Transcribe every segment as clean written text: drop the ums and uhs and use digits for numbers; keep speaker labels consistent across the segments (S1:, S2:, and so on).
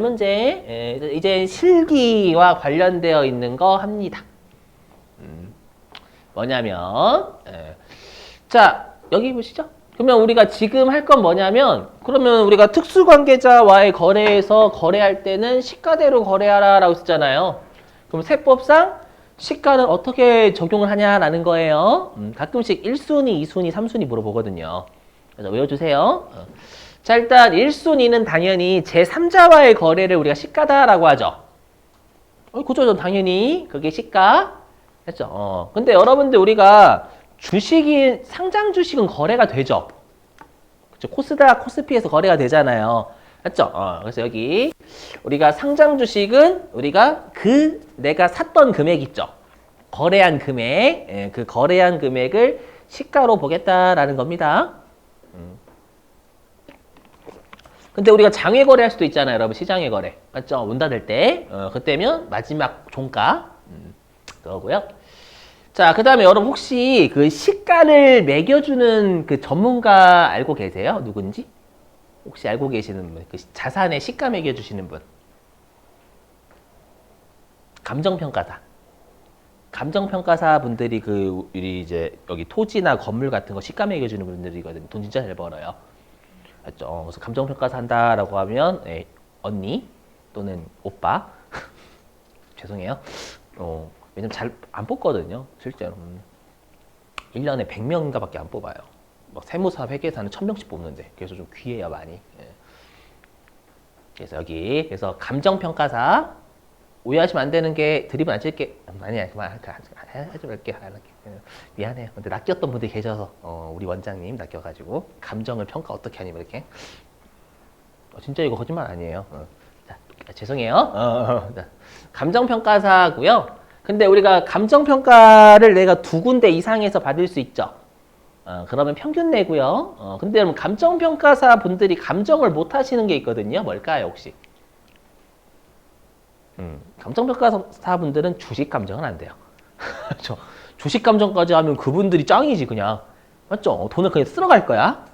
S1: 문제 이제 실기와 관련되어 있는 거 합니다. 뭐냐면 자 여기 보시죠. 그러면 우리가 지금 할 건 뭐냐면 그러면 우리가 특수관계자와의 거래에서 거래할 때는 시가대로 거래하라 라고 했잖아요. 그럼 세법상 시가는 어떻게 적용을 하냐라는 거예요. 가끔씩 1순위, 2순위, 3순위 물어보거든요. 그래서 외워주세요. 자, 일단 1순위는 당연히 제3자와의 거래를 우리가 시가다라고 하죠. 그죠? 당연히 그게 시가 했죠. 근데 여러분들 우리가 주식이 상장 주식은 거래가 되죠. 그죠? 코스닥, 코스피에서 거래가 되잖아요. 맞죠? 그래서 여기 우리가 상장 주식은 우리가 내가 샀던 금액 있죠. 거래한 금액, 그 거래한 금액을 시가로 보겠다라는 겁니다. 근데 우리가 장외 거래할 수도 있잖아요, 여러분. 시장외 거래. 맞죠? 문 닫을 때. 그때면 마지막 종가. 그거고요. 자, 그 다음에 여러분 혹시 그 시가를 매겨주는 그 전문가 알고 계세요? 누군지? 혹시 알고 계시는 분? 그 자산의 시가 매겨주시는 분? 감정평가사. 감정평가사 분들이 우리 이제 여기 토지나 건물 같은 거 시가 매겨주는 분들이거든요. 돈 진짜 잘 벌어요. 맞죠? 그래서 감정평가사 한다라고 하면 언니 또는 오빠 죄송해요. 왜냐면 잘 안 뽑거든요. 실제로 1년에 100명인가 밖에 안 뽑아요. 막 세무사, 회계사는 1000명씩 뽑는데 그래서 좀 귀해요 많이. 그래서 여기 그래서 감정평가사 오해하시면 안 되는 게 드립은 안 칠게. 아니야 그만 하지 말게. 미안해요. 근데 낚였던 분들이 계셔서 우리 원장님 낚여가지고 감정을 평가 어떻게 하니 이렇게. 진짜 이거 거짓말 아니에요. 자, 죄송해요. 감정평가사고요. 근데 우리가 감정평가를 내가 2군데 이상에서 받을 수 있죠. 그러면 평균 내고요. 근데 여러분 감정평가사 분들이 감정을 못 하시는 게 있거든요. 뭘까요 혹시? 감정평가사 분들은 주식 감정은 안 돼요. 그렇죠? 주식 감정까지 하면 그분들이 짱이지 그냥. 맞죠? 돈을 그냥 쓸어갈 거야.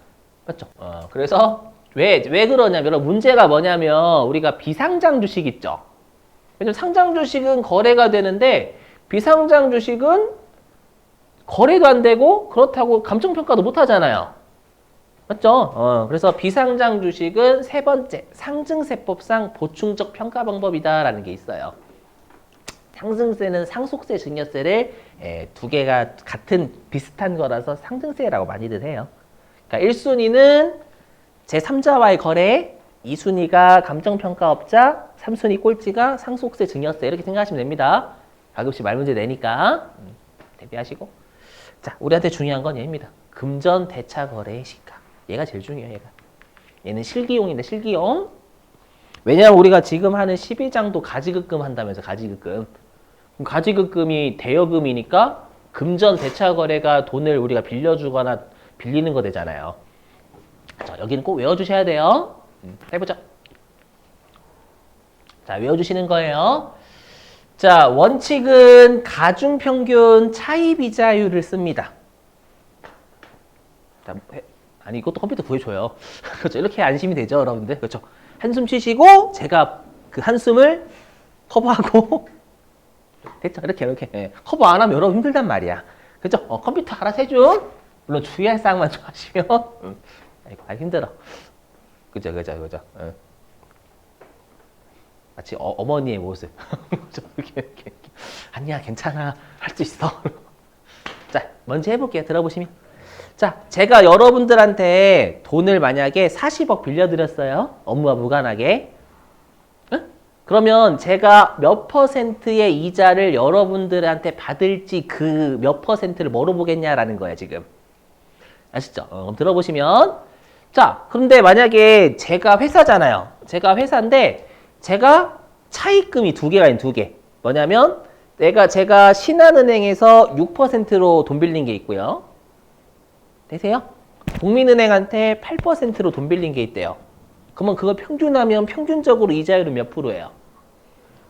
S1: 맞죠? 그래서 왜 그러냐면 문제가 뭐냐면 우리가 비상장 주식 있죠. 왜냐면 상장 주식은 거래가 되는데 비상장 주식은 거래도 안 되고 그렇다고 감정평가도 못 하잖아요. 맞죠? 그래서 비상장 주식은 세 번째 상증세법상 보충적 평가 방법이다라는 게 있어요. 상승세는 상속세, 증여세를 2개가 같은 비슷한 거라서 상승세라고 많이들 해요. 그러니까 1순위는 제3자와의 거래, 2순위가 감정평가업자, 3순위 꼴찌가 상속세, 증여세 이렇게 생각하시면 됩니다. 가끔씩 말문제 내니까 대비하시고. 자, 우리한테 중요한 건 얘입니다. 금전 대차 거래의 시가. 얘가 제일 중요해요. 얘는 실기용인데 실기용. 왜냐하면 우리가 지금 하는 12장도 가지급금 한다면서 가지급금. 그럼 가지급금이 대여금이니까 금전 대차 거래가 돈을 우리가 빌려주거나 빌리는 거 되잖아요. 자, 여기는 꼭 외워주셔야 돼요. 해보자. 자, 외워주시는 거예요. 자, 원칙은 가중평균 차이비자율을 씁니다. 자, 아니 이것도 컴퓨터 구해줘요. 그렇죠. 이렇게 안심이 되죠, 여러분들. 그렇죠. 한숨 쉬시고 제가 그 한숨을 커버하고 됐죠. 이렇게 예. 커버 안 하면 여러분 힘들단 말이야. 그죠? 컴퓨터 알아서 해줘. 물론 주의할 사항만 좀 하시면 아이고 힘들어. 그죠. 마치 어머니의 모습. 이렇게. 아니야 괜찮아 할 수 있어. 자 먼저 해볼게요. 들어보시면. 자, 제가 여러분들한테 돈을 만약에 40억 빌려드렸어요. 업무와 무관하게. 응? 그러면 제가 몇 퍼센트의 이자를 여러분들한테 받을지 그 몇 퍼센트를 뭐로 보겠냐라는 거예요, 지금. 아시죠? 그럼 들어보시면. 자, 그런데 만약에 제가 회사잖아요. 제가 회사인데 제가 차입금이 2개가 있는 2개. 뭐냐면 제가 신한은행에서 6%로 돈 빌린 게 있고요. 되세요? 국민은행한테 8%로 돈 빌린 게 있대요. 그러면 그걸 평균하면 평균적으로 이자율은 몇 프로예요?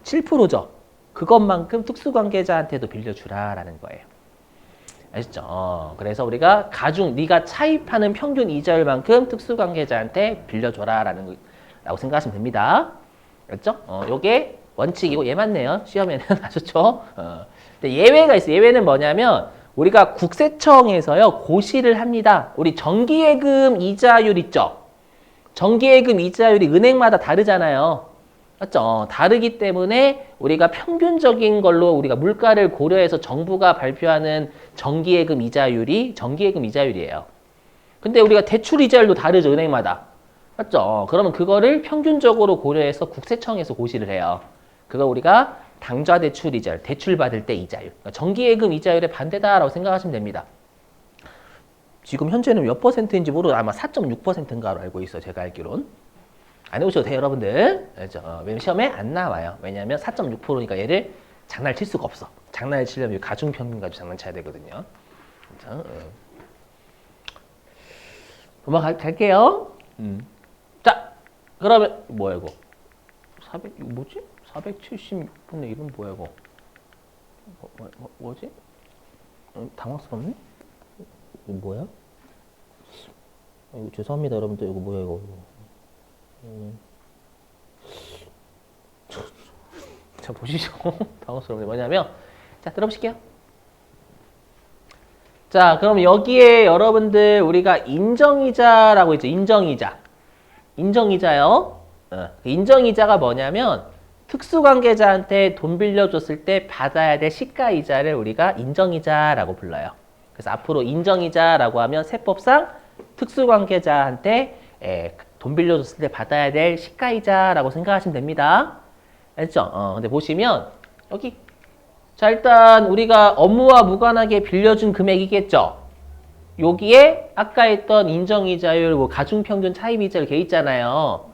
S1: 7%죠. 그것만큼 특수관계자한테도 빌려주라라는 거예요. 아시죠? 그래서 우리가 네가 차입하는 평균 이자율만큼 특수관계자한테 빌려줘라라는 거라고 생각하시면 됩니다. 알죠? 요게 원칙이고 얘 맞네요. 시험에는 아셨죠? 근데 예외가 있어요. 예외는 뭐냐면 우리가 국세청에서요 고시를 합니다. 우리 정기예금 이자율 있죠? 정기예금 이자율이 은행마다 다르잖아요. 맞죠? 다르기 때문에 우리가 평균적인 걸로 우리가 물가를 고려해서 정부가 발표하는 정기예금 이자율이 정기예금 이자율이에요. 근데 우리가 대출 이자율도 다르죠, 은행마다. 맞죠? 그러면 그거를 평균적으로 고려해서 국세청에서 고시를 해요. 그거 우리가 당좌 대출 이자율, 대출 받을 때 이자율. 그러니까 정기예금 이자율의 반대다라고 생각하시면 됩니다. 지금 현재는 몇 퍼센트인지 모르고 아마 4.6%인가로 알고 있어요. 제가 알기론. 안 해보셔도 돼요, 여러분들. 알죠? 왜냐면 시험에 안 나와요. 왜냐하면 4.6%니까 얘를 장난을 칠 수가 없어. 장난을 치려면 가중평균 가지고 장난쳐야 되거든요. 그렇죠? 넘어갈게요. 자, 그러면 뭐야 이거? 400 이거 뭐지? 476분의 1은 뭐야 이거? 뭐지? 당황스럽네? 이거 뭐야? 이거 죄송합니다 여러분들. 이거 뭐야 이거? 자 보시죠. 당황스럽네. 뭐냐면 자 들어보실게요. 자 그럼 여기에 여러분들 우리가 인정이자라고 있죠. 인정이자. 인정이자요. 인정이자가 뭐냐면 특수관계자한테 돈 빌려줬을 때 받아야 될 시가이자를 우리가 인정이자라고 불러요. 그래서 앞으로 인정이자라고 하면 세법상 특수관계자한테 돈 빌려줬을 때 받아야 될 시가이자라고 생각하시면 됩니다. 알죠? 근데 보시면 여기 자 일단 우리가 업무와 무관하게 빌려준 금액이겠죠? 여기에 아까 했던 인정이자율, 뭐 가중평균 차입이자율 돼 있잖아요.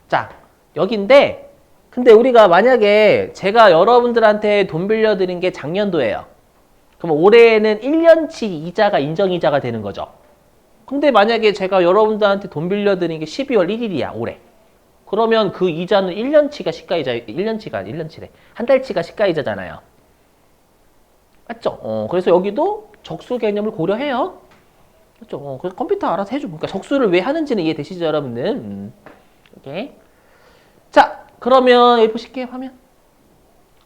S1: 자 여기인데 근데 우리가 만약에 제가 여러분들한테 돈 빌려드린 게 작년도예요. 그럼 올해는 1년치 이자가 인정이자가 되는 거죠. 근데 만약에 제가 여러분들한테 돈 빌려드린 게 12월 1일이야, 올해. 그러면 그 이자는 1년치가 시가이자, 1년치가 1년치래. 한 달치가 시가이자잖아요. 맞죠? 그래서 여기도 적수 개념을 고려해요. 맞죠? 그래서 컴퓨터 알아서 해줘. 그러니까 적수를 왜 하는지는 이해되시죠, 여러분들? 오케이. 자, 그러면 여기 보실게요, 화면.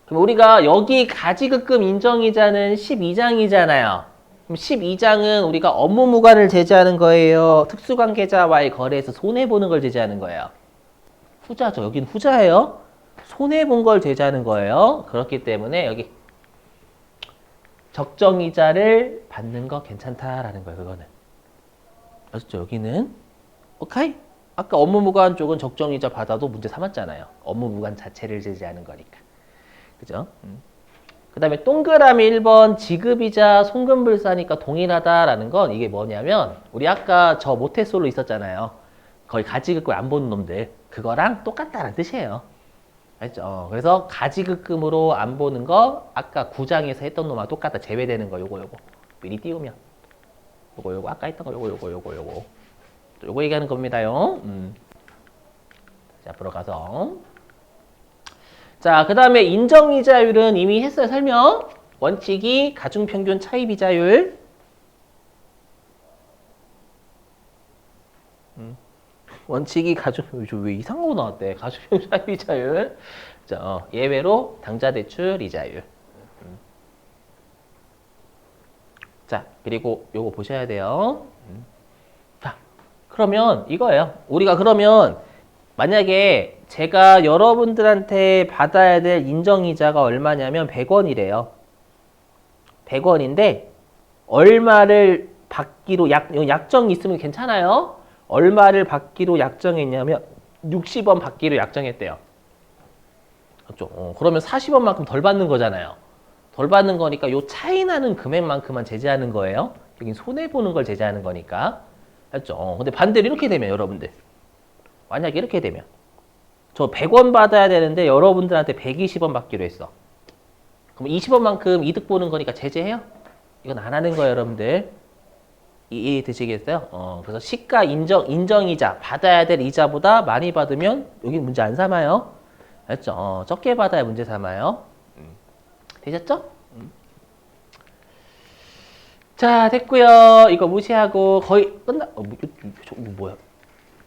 S1: 그럼 우리가 여기 가지급금 인정이자는 12장이잖아요. 그럼 12장은 우리가 업무 무관을 제재하는 거예요. 특수관계자와의 거래에서 손해보는 걸 제재하는 거예요. 후자죠. 여긴 후자예요. 손해본 걸 제재하는 거예요. 그렇기 때문에 여기 적정이자를 받는 거 괜찮다라는 거예요. 그거는. 아셨죠? 여기는 오케이? 아까 업무 무관 쪽은 적정이자 받아도 문제 삼았잖아요. 업무 무관 자체를 제재하는 거니까. 그죠? 그 다음에 동그라미 1번 지급이자 송금불사니까 동일하다라는 건 이게 뭐냐면 우리 아까 저 모태솔로 있었잖아요. 거의 가지급금 안 보는 놈들. 그거랑 똑같다는 뜻이에요. 알죠? 그래서 가지급금으로 안 보는 거 아까 9장에서 했던 놈하고 똑같다. 제외되는 거 요거 미리 띄우면 요거 아까 했던 거 요거 얘기하는 겁니다요. 자, 앞으로 가서 자, 그 다음에 인정이자율은 이미 했어요. 설명. 원칙이 가중평균 차입이자율. 원칙이 왜 이상한 거 나왔대. 가중평균 차입이자율. 자, 예외로 당좌대출 이자율. 자, 그리고 요거 보셔야 돼요. 자, 그러면 이거예요. 우리가 그러면 만약에 제가 여러분들한테 받아야 될 인정이자가 얼마냐면 100원이래요. 100원인데 얼마를 받기로 약정이 있으면 괜찮아요. 얼마를 받기로 약정했냐면 60원 받기로 약정했대요. 그렇죠? 그러면 40원만큼 덜 받는 거잖아요. 덜 받는 거니까 요 차이 나는 금액만큼만 제재하는 거예요. 여긴 손해보는 걸 제재하는 거니까. 알죠? 근데 반대로 이렇게 되면 여러분들 만약에 이렇게 되면 저 100원 받아야 되는데 여러분들한테 120원 받기로 했어. 그럼 20원만큼 이득 보는 거니까 제재해요? 이건 안 하는 거예요, 여러분들. 이해되시겠어요? 그래서 시가 인정이자 받아야 될 이자보다 많이 받으면 여기 문제 안 삼아요. 알죠? 적게 받아야 문제 삼아요. 되셨죠? 자, 됐고요. 이거 무시하고 거의 끝나. 이거 뭐야?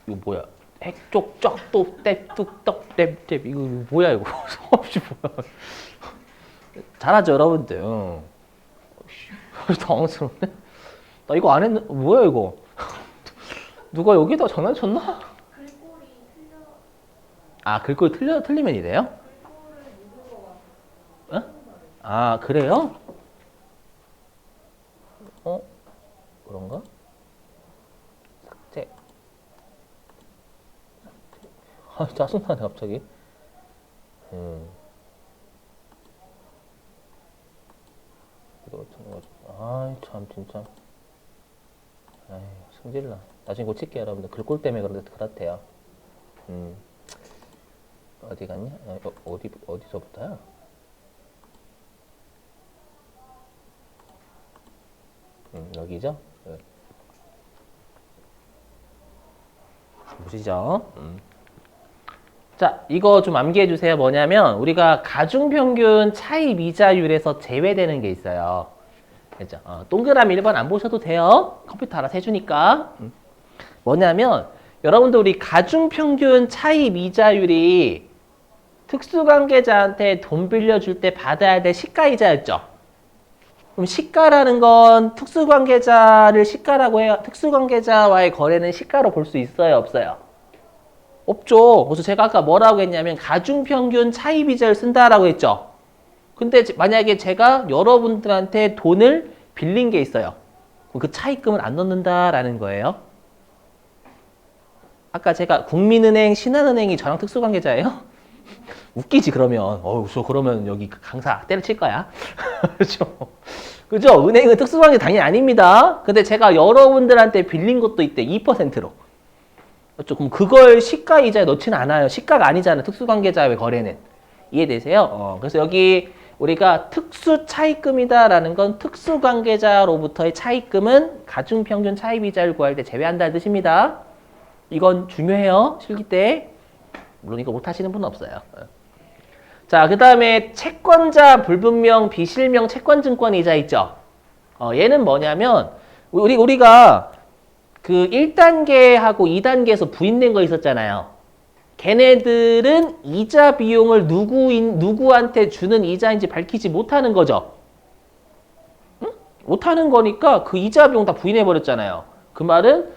S1: 이거 뭐야? 핵쪽쩍또 뗏뚝떡 뗏뗏 이거 뭐야 이거 성없이 뭐야. 잘하죠 여러분들. 당황스럽네. 나 이거 안 했는 뭐야 이거. 누가 여기다 장난쳤나? 아 글꼴 틀리면 이래요? 어? 아 그래요? 그런가? 삭제. 아 짜증나네 갑자기. 아이 참 진짜. 아이 성질나. 나중에 고칠게요 여러분들. 글꼴 때문에 그렇대요. 어디 갔냐? 어디서부터야? 여기죠? 네. 보시죠. 자, 이거 좀 암기해 주세요. 뭐냐면 우리가 가중평균 차이 미자율에서 제외되는 게 있어요. 그죠? 동그라미 1번 안 보셔도 돼요. 컴퓨터 알아서 해주니까. 뭐냐면 여러분들 우리 가중평균 차이 미자율이 특수관계자한테 돈 빌려줄 때 받아야 될 시가이자였죠. 그럼 시가라는 건 특수관계자를 시가라고 해요. 특수관계자와의 거래는 시가로 볼 수 있어요, 없어요? 없죠. 그래서 제가 아까 뭐라고 했냐면 가중평균 차이비자를 쓴다라고 했죠. 근데 만약에 제가 여러분들한테 돈을 빌린 게 있어요. 그럼 그 차입금을 안 넣는다라는 거예요. 아까 제가 국민은행, 신한은행이 저랑 특수관계자예요? 웃기지 그러면. 저 그러면 여기 강사 때려칠 거야. 그죠? 그죠? 은행은 특수관계 당연히 아닙니다. 근데 제가 여러분들한테 빌린 것도 있대. 2%로. 그렇죠? 그럼 그걸 시가이자에 넣지는 않아요. 시가가 아니잖아요. 특수관계자의 거래는. 이해되세요? 그래서 여기 우리가 특수 차입금이다라는 건 특수관계자로부터의 차입금은 가중평균 차입이자를 구할 때 제외한다는 뜻입니다. 이건 중요해요. 실기 때. 물론 이거 못하시는 분은 없어요. 자, 그 다음에 채권자 불분명 비실명 채권증권이자 있죠. 얘는 뭐냐면 우리가 그 1단계하고 2단계에서 부인된 거 있었잖아요. 걔네들은 이자 비용을 누구한테 주는 이자인지 밝히지 못하는 거죠. 응? 못하는 거니까 그 이자 비용 다 부인해버렸잖아요. 그 말은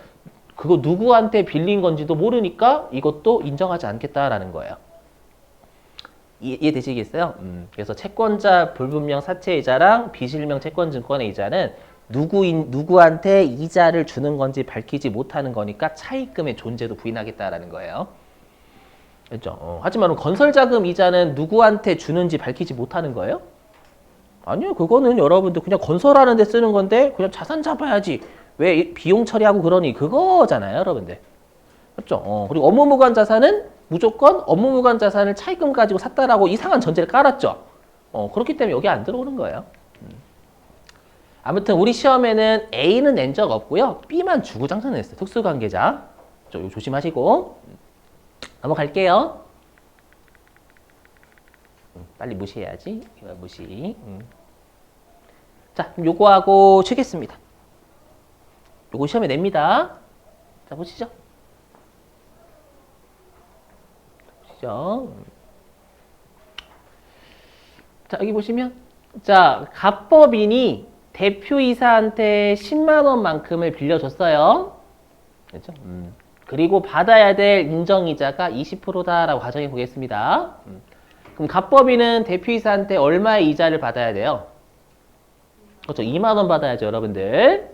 S1: 그거 누구한테 빌린 건지도 모르니까 이것도 인정하지 않겠다라는 거예요. 이해되시겠어요? 그래서 채권자 불분명 사채이자랑 비실명 채권증권의 이자는 누구한테 이자를 주는 건지 밝히지 못하는 거니까 차입금의 존재도 부인하겠다라는 거예요. 그렇죠? 하지만 건설자금 이자는 누구한테 주는지 밝히지 못하는 거예요? 아니요. 그거는 여러분들 그냥 건설하는 데 쓰는 건데 그냥 자산 잡아야지. 왜 비용 처리하고 그러니 그거잖아요, 여러분들. 그렇죠? 그리고 업무무관 자산은 무조건 업무무관 자산을 차입금 가지고 샀다라고 이상한 전제를 깔았죠. 그렇기 때문에 여기 안 들어오는 거예요. 아무튼 우리 시험에는 A는 낸 적 없고요. B만 주구장창 냈어요. 특수관계자. 이거 조심하시고. 넘어갈게요. 빨리 무시해야지. 이거 무시. 자, 요거하고 쉬겠습니다. 요거 시험에 냅니다. 자, 보시죠. 보시죠. 자, 여기 보시면 자, 갑법인이 대표이사한테 10만 원만큼을 빌려줬어요. 그렇죠? 그리고 받아야 될 인정이자가 20%다라고 가정해 보겠습니다. 그럼 갑법인은 대표이사한테 얼마의 이자를 받아야 돼요? 그렇죠. 2만 원 받아야죠, 여러분들.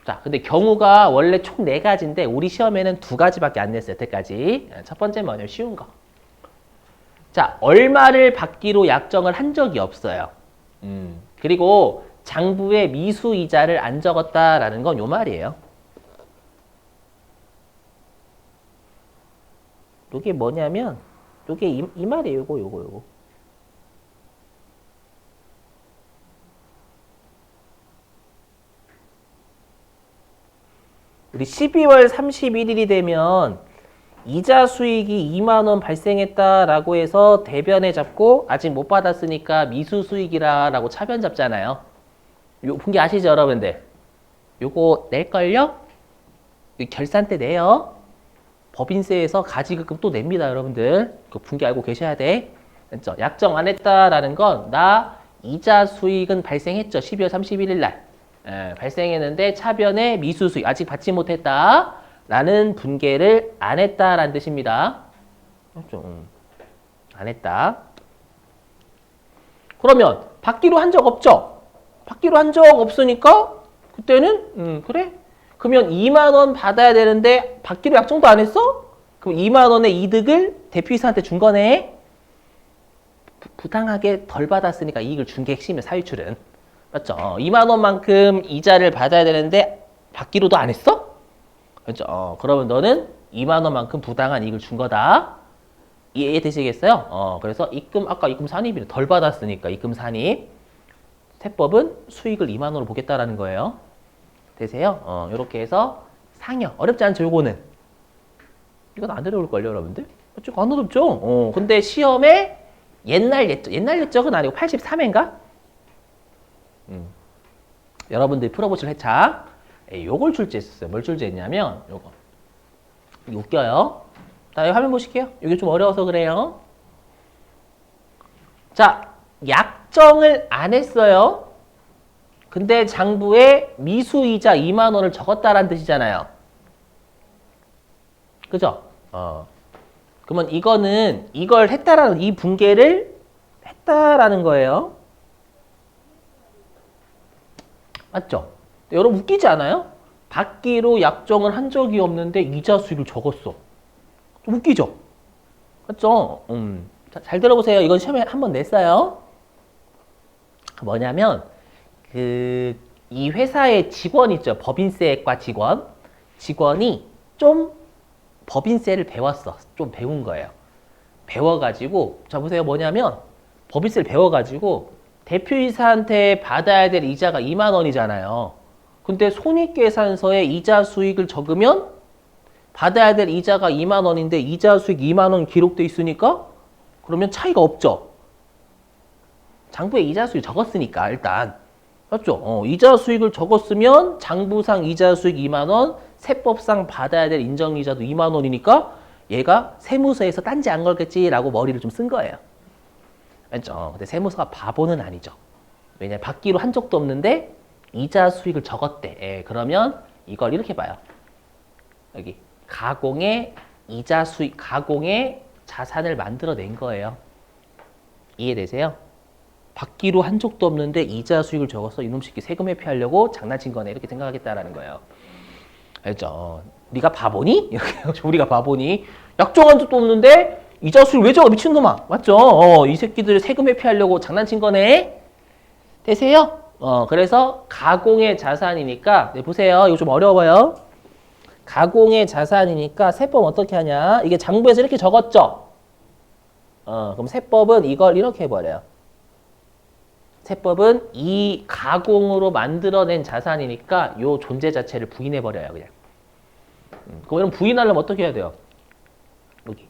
S1: 자, 근데 경우가 원래 총 4가지인데 우리 시험에는 2가지밖에 안 냈어요, 여태까지. 첫 번째는 뭐냐면 쉬운 거. 자, 얼마를 받기로 약정을 한 적이 없어요. 그리고 장부에 미수이자를 안 적었다라는 건 요 말이에요. 요게 뭐냐면 요게 이 말이에요. 요거. 우리 12월 31일이 되면 이자 수익이 2만 원 발생했다라고 해서 대변에 잡고 아직 못 받았으니까 미수 수익이라고 차변 잡잖아요. 요 본 게 아시죠, 여러분들? 요거 낼걸요? 결산 때 내요. 법인세에서 가지급금 또 냅니다, 여러분들. 그 분기 알고 계셔야 돼. 그렇죠? 약정 안 했다라는 건 나 이자 수익은 발생했죠. 12월 31일 날. 발생했는데 차변의 미수 수익 아직 받지 못했다. 라는 분계를 안 했다라는 뜻입니다. 그렇죠? 안 했다. 그러면 받기로 한 적 없죠? 받기로 한 적 없으니까 그때는 그래? 그러면 2만 원 받아야 되는데 받기로 약정도 안 했어? 그럼 2만 원의 이득을 대표이사한테 준 거네. 부당하게 덜 받았으니까 이익을 준 게 핵심이에요. 사유출은. 맞죠? 2만 원만큼 이자를 받아야 되는데 받기로도 안 했어? 그렇죠? 그러면 너는 2만 원만큼 부당한 이익을 준 거다. 이해되시겠어요? 그래서 아까 입금 산입이 덜 받았으니까 입금 산입. 세법은 수익을 2만 원으로 보겠다라는 거예요. 되세요? 이렇게 해서 상여. 어렵지 않죠, 요거는? 이건 안 어려울걸요, 여러분들? 맞죠? 안 어렵죠? 근데 시험에 옛날 옛적은 아니고 83회인가? 여러분들이 풀어보실 회차. 요걸 출제했었어요. 뭘 출제했냐면, 요거. 이거 웃겨요. 자, 여기 화면 보실게요. 이게 좀 어려워서 그래요. 자, 약정을 안 했어요. 근데 장부에 미수이자 2만 원을 적었다라는 뜻이잖아요. 그죠? 그러면 이걸 했다라는, 이 분계를 했다라는 거예요. 맞죠? 여러분 웃기지 않아요? 받기로 약정을 한 적이 없는데 이자 수익을 적었어. 좀 웃기죠? 맞죠? 잘 들어보세요. 이건 시험에 한번 냈어요. 뭐냐면 이 회사의 직원 있죠. 법인세과 직원이 좀 법인세를 배웠어. 좀 배운 거예요. 배워가지고 자 보세요. 뭐냐면 법인세를 배워가지고 대표이사한테 받아야 될 이자가 2만 원이잖아요. 근데 손익계산서에 이자 수익을 적으면 받아야 될 이자가 2만 원인데 이자 수익 2만 원 기록돼 있으니까 그러면 차이가 없죠. 장부에 이자 수익 적었으니까 일단 맞죠? 이자 수익을 적었으면 장부상 이자 수익 2만 원, 세법상 받아야 될 인정이자도 2만 원이니까 얘가 세무서에서 딴지 안 걸겠지라고 머리를 좀 쓴 거예요. 맞죠? 근데 세무서가 바보는 아니죠. 왜냐면 받기로 한 적도 없는데 이자 수익을 적었대. 그러면 이걸 이렇게 봐요. 여기 가공의 이자 수익, 가공의 자산을 만들어낸 거예요. 이해되세요? 받기로 한 적도 없는데 이자 수익을 적어서 이놈 새끼 세금 회피하려고 장난친 거네. 이렇게 생각하겠다라는 거예요. 알죠? 네가 바보니? 이렇게 우리가 바보니? 약정한 적도 없는데 이자 수익 왜 적어? 미친놈아. 맞죠? 이 새끼들 세금 회피하려고 장난친 거네. 되세요? 그래서 가공의 자산이니까 네, 보세요. 이거 좀 어려워요. 가공의 자산이니까 세법 어떻게 하냐? 이게 장부에서 이렇게 적었죠? 그럼 세법은 이걸 이렇게 해버려요. 세법은 이 가공으로 만들어낸 자산이니까 요 존재 자체를 부인해버려요. 그냥. 그럼 부인하려면 어떻게 해야 돼요? 여기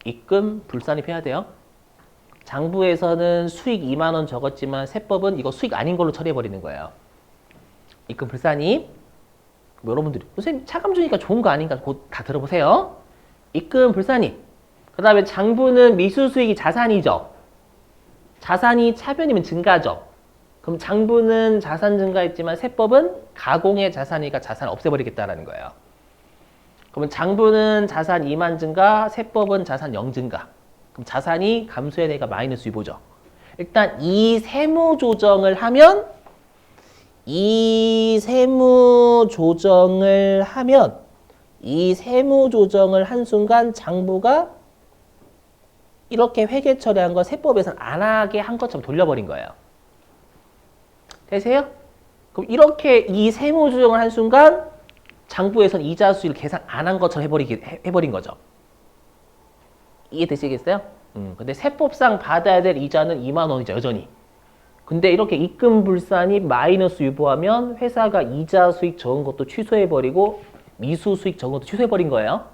S1: 입금 불산입 해야 돼요. 장부에서는 수익 2만 원 적었지만 세법은 이거 수익 아닌 걸로 처리해버리는 거예요. 입금 불산입. 여러분들이 선생님 차감 주니까 좋은 거 아닌가 곧 다 들어보세요. 입금 불산입. 그 다음에 장부는 미수 수익이 자산이죠. 자산이 차변이면 증가죠. 그럼 장부는 자산 증가했지만 세법은 가공의 자산이니까 자산을 없애버리겠다라는 거예요. 그러면 장부는 자산 2만 증가, 세법은 자산 0 증가. 그럼 자산이 감소해 내가 마이너스 2보죠. 일단 이 세무 조정을 하면 이 세무 조정을 한 순간 장부가 이렇게 회계 처리한 거 세법에서는 안 하게 한 것처럼 돌려버린 거예요. 되세요? 그럼 이렇게 이 세무 조정을 한 순간 장부에서는 이자 수익을 계산 안 한 것처럼 해버린 거죠. 이해되시겠어요? 근데 세법상 받아야 될 이자는 2만 원이죠, 여전히. 근데 이렇게 입금 불산이 마이너스 유보하면 회사가 이자 수익 적은 것도 취소해버리고 미수 수익 적은 것도 취소해버린 거예요.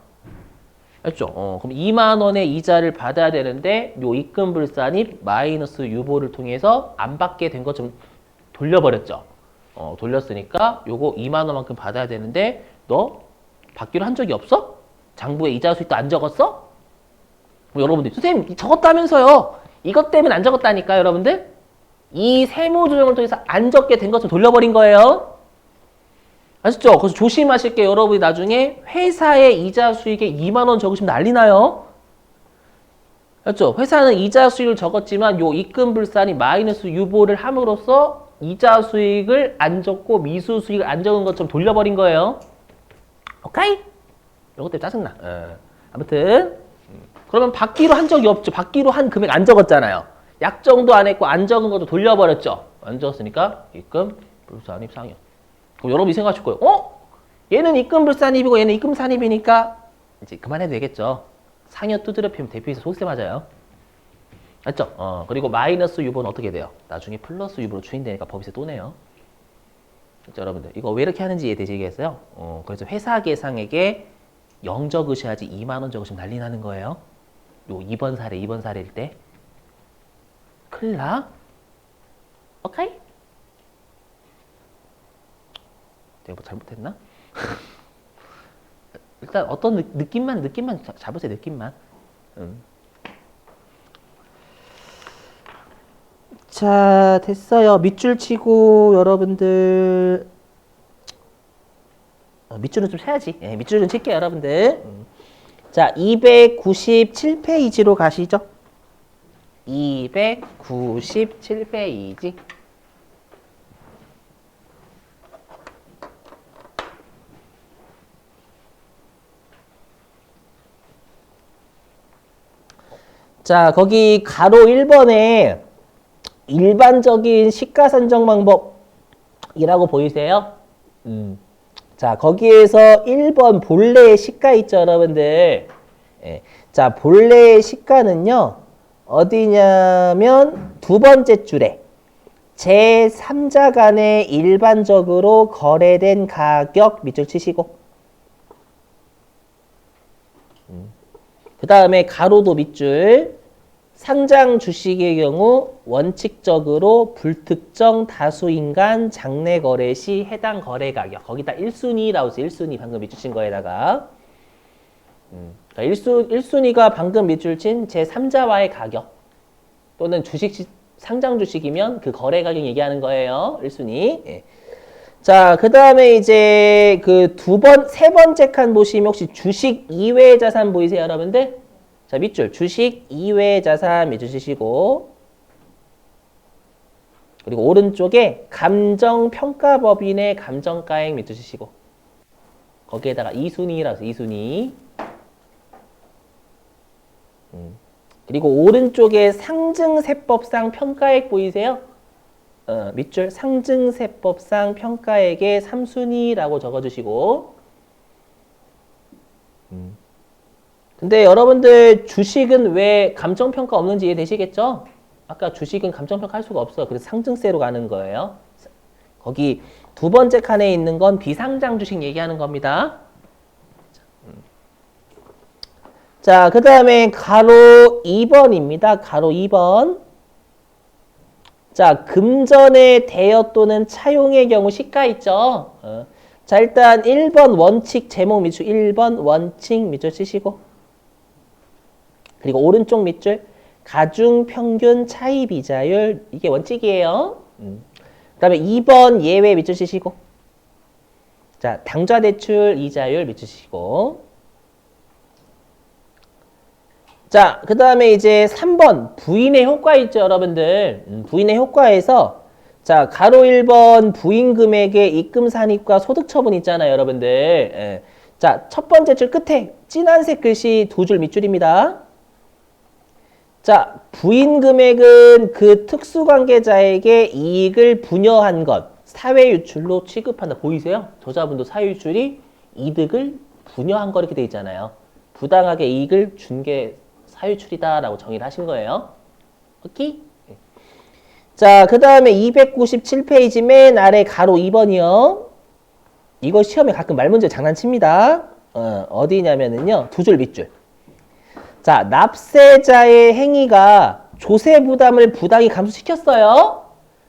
S1: 알죠? 그럼 2만 원의 이자를 받아야 되는데 요 입금 불산이 마이너스 유보를 통해서 안 받게 된 것 좀 돌려버렸죠. 돌렸으니까 요거 2만 원만큼 받아야 되는데 너 받기로 한 적이 없어? 장부에 이자 수익도 안 적었어? 뭐 여러분들 선생님 적었다면서요. 이것 때문에 안 적었다니까 여러분들. 이 세무 조정을 통해서 안 적게 된 것을 돌려버린 거예요. 아시죠? 그래서 조심하실 게 여러분이 나중에 회사의 이자 수익에 2만 원 적으시면 난리 나요. 맞죠? 회사는 이자 수익을 적었지만 요 입금불산이 마이너스 유보를 함으로써 이자 수익을 안 적고 미수 수익을 안 적은 것처럼 돌려버린 거예요. 오케이? 이것 때문에 짜증나. 아무튼 그러면 받기로 한 적이 없죠. 받기로 한 금액 안 적었잖아요. 약정도 안 했고 안 적은 것도 돌려버렸죠. 안 적었으니까 입금불산입 상여. 그럼 여러분이 생각하실 거예요. 얘는 입금불산입이고 얘는 입금산입이니까 이제 그만해도 되겠죠. 상여 두드려 피면 대표이사 소득세 맞아요. 맞죠? 그리고 마이너스 유보는 어떻게 돼요? 나중에 플러스 유보로 추인되니까 법인세 또 내요. 그렇죠, 여러분들? 이거 왜 이렇게 하는지 이해되시겠어요? 그래서 회사 계상액에 0 적으셔야지 2만 원 적으시면 난리 나는 거예요. 요 2번 사례일 때. 큰일 나? 오케이? 내가 뭐 잘못했나? 일단 어떤 느낌만 잡으세요. 느낌만. 자, 됐어요. 밑줄 치고 여러분들 밑줄은 좀 쳐야지. 예, 밑줄 좀 칠게요, 여러분들. 자, 297페이지로 가시죠. 297페이지. 자, 거기 가로 1번에 일반적인 시가 산정 방법이라고 보이세요? 자, 거기에서 1번 본래의 시가 있죠, 여러분들. 예. 자, 본래의 시가는요, 어디냐면 두 번째 줄에 제3자 간에 일반적으로 거래된 가격 밑줄 치시고, 그 다음에 가로도 밑줄, 상장 주식의 경우 원칙적으로 불특정 다수인간 장내 거래 시 해당 거래 가격. 거기다 1순위라고 해서 1순위 방금 밑줄 친 거에다가 1순위가 방금 밑줄 친 제3자와의 가격 또는 주식 상장 주식이면 그 거래 가격 얘기하는 거예요. 1순위. 예. 자, 그 다음에 이제 그 세 번째 칸 보시면 혹시 주식 이외의 자산 보이세요, 여러분들? 자, 밑줄. 주식 이외의 자산 밑줄 치시고, 그리고 오른쪽에 감정평가법인의 감정가액 밑줄 치시고, 거기에다가 2순위라서 2순위. 그리고 오른쪽에 상증세법상 평가액 보이세요? 밑줄 상증세법상 평가액의 3순위라고 적어주시고. 근데 여러분들 주식은 왜 감정평가 없는지 이해되시겠죠? 아까 주식은 감정평가 할 수가 없어요. 그래서 상증세로 가는 거예요. 거기 두 번째 칸에 있는 건 비상장 주식 얘기하는 겁니다. 자, 그 다음에 가로 2번입니다. 가로 2번. 자, 금전의 대여 또는 차용의 경우 시가 있죠? 자, 일단 1번 원칙 제목 밑줄 1번 원칙 밑줄 치시고, 그리고 오른쪽 밑줄 가중 평균 차이 비자율 이게 원칙이에요. 그 다음에 2번 예외 밑줄 치시고, 자, 당좌 대출 이자율 밑줄 치시고, 자, 그 다음에 이제 3번 부인의 효과 있죠, 여러분들. 부인의 효과에서 자, 가로 1번 부인 금액의 입금 산입과 소득 처분 있잖아요, 여러분들. 예. 자, 첫 번째 줄 끝에 진한색 글씨 두 줄 밑줄입니다. 자, 부인 금액은 그 특수관계자에게 이익을 분여한 것, 사회유출로 취급한다. 보이세요? 저자분도 사회유출이 이득을 분여한 거 이렇게 돼 있잖아요. 부당하게 이익을 준 게 사유출이다라고 정의를 하신 거예요. 오케이? 자, 그 다음에 297페이지 맨 아래 가로 2번이요. 이거 시험에 가끔 말문제 장난칩니다. 어디냐면은요, 두 줄 밑줄. 자, 납세자의 행위가 조세 부담을 부당히 감소시켰어요.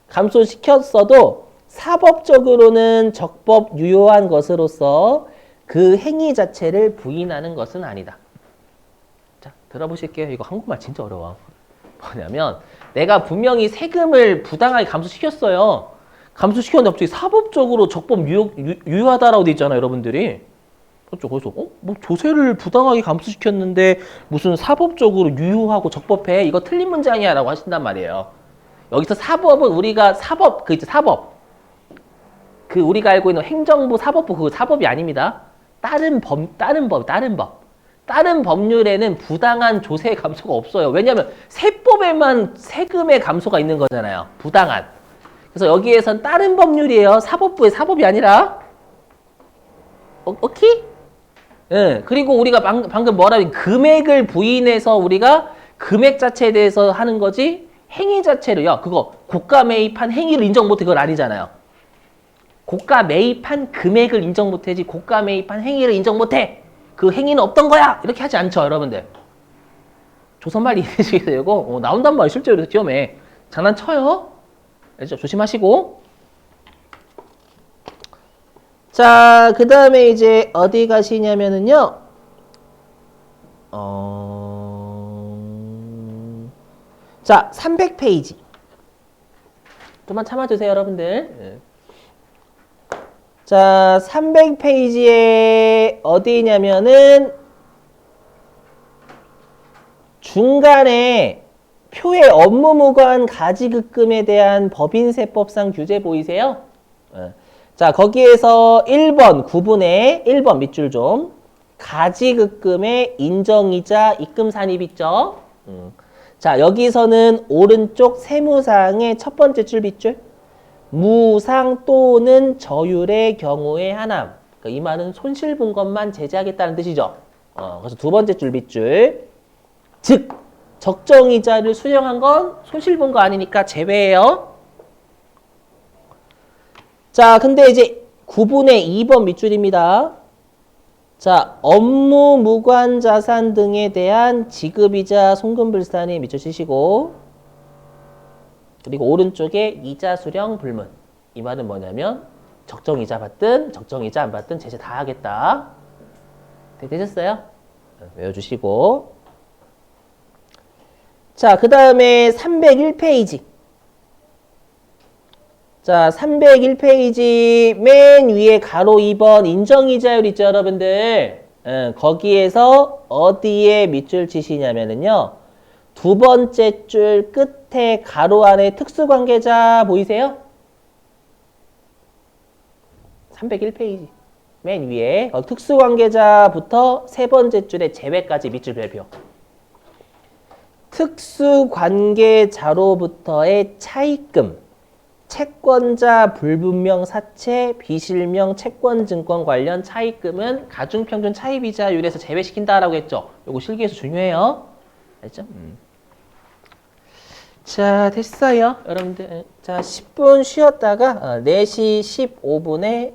S1: 감소시켰어도 사법적으로는 적법 유효한 것으로서 그 행위 자체를 부인하는 것은 아니다. 자, 들어보실게요. 이거 한국말 진짜 어려워. 뭐냐면 내가 분명히 세금을 부당하게 감수시켰어요. 감수시켰는데 갑자기 사법적으로 적법 유효하다라고 돼 있잖아요, 여러분들이. 그렇죠. 그래서 뭐 조세를 부당하게 감수시켰는데 무슨 사법적으로 유효하고 적법해? 이거 틀린 문장이야라고 하신단 말이에요. 여기서 사법은 우리가 사법 그 사법 그 우리가 알고 있는 행정부 사법부 그 사법이 아닙니다. 다른 법률에는 부당한 조세 감소가 없어요. 왜냐하면 세법에만 세금의 감소가 있는 거잖아요. 부당한. 그래서 여기에선 다른 법률이에요. 사법부의 사법이 아니라. 오케이? 예. 그리고 우리가 방금 뭐라고 금액을 부인해서 우리가 금액 자체에 대해서 하는 거지 행위 자체를 야 그거 고가 매입한 행위를 인정 못해 그건 아니잖아요. 고가 매입한 금액을 인정 못해지 고가 매입한 행위를 인정 못해. 그 행위는 없던 거야. 이렇게 하지 않죠, 여러분들. 조선말 이해주시겠어요? 이거 나온단 말이에요. 실제로 시험에. 장난쳐요. 알죠? 조심하시고. 자, 그 다음에 이제 어디 가시냐면은요. 자, 300페이지. 좀만 참아주세요, 여러분들. 자, 300페이지에 어디냐면은 중간에 표의 업무 무관 가지급금에 대한 법인세법상 규제 보이세요? 자, 거기에서 1번 구분에 1번 밑줄 좀 가지급금의 인정이자 입금 산입 있죠? 자, 여기서는 오른쪽 세무사항의 첫 번째 줄 밑줄 무상 또는 저율의 경우에 하남. 그러니까 이 말은 손실 본 것만 제재하겠다는 뜻이죠. 그래서 두 번째 줄 밑줄. 즉, 적정이자를 수령한 건 손실 본 거 아니니까 제외해요. 자, 근데 이제 9분의 2번 밑줄입니다. 자, 업무 무관 자산 등에 대한 지급이자 송금불산이 밑줄 치시고 그리고 오른쪽에 이자 수령 불문. 이 말은 뭐냐면 적정이자 받든 적정이자 안 받든 제재 다 하겠다. 되셨어요? 외워주시고. 자, 그 다음에 301페이지. 자, 301페이지 맨 위에 가로 2번 인정이자율 있죠, 여러분들? 거기에서 어디에 밑줄 치시냐면은요. 두 번째 줄 끝에 가로 안에 특수관계자 보이세요? 301페이지 맨 위에 특수관계자부터 세 번째 줄에 제외까지 밑줄 별표. 특수관계자로부터의 차입금, 채권자 불분명 사채, 비실명 채권증권 관련 차입금은 가중평균 차입이자율에서 제외시킨다라고 했죠. 요거 실기에서 중요해요. 알죠? 자, 됐어요. 여러분들. 자, 10분 쉬었다가 4시 15분에